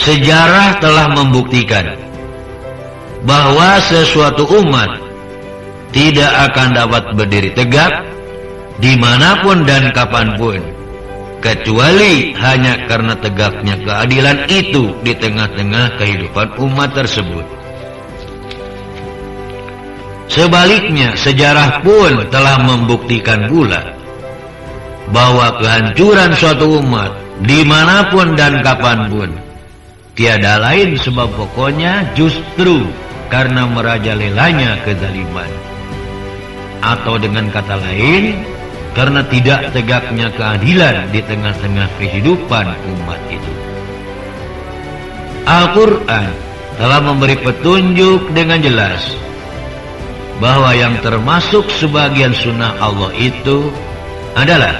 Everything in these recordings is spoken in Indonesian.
Sejarah telah membuktikan bahwa sesuatu umat tidak akan dapat berdiri tegak dimanapun dan kapanpun, kecuali hanya karena tegaknya keadilan itu di tengah-tengah kehidupan umat tersebut. Sebaliknya, sejarah pun telah membuktikan pula bahwa kehancuran suatu umat dimanapun dan kapanpun tiada lain sebab pokoknya justru karena merajalelanya kezaliman, atau dengan kata lain, karena tidak tegaknya keadilan di tengah-tengah kehidupan umat itu. Al-Quran telah memberi petunjuk dengan jelas bahwa yang termasuk sebagian sunnah Allah itu adalah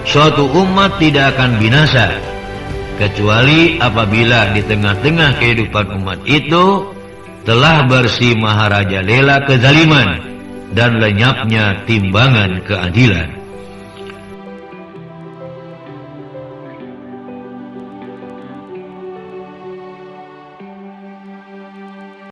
suatu umat tidak akan binasa kecuali apabila di tengah-tengah kehidupan umat itu telah bersih maharajalela kezaliman dan lenyapnya timbangan keadilan.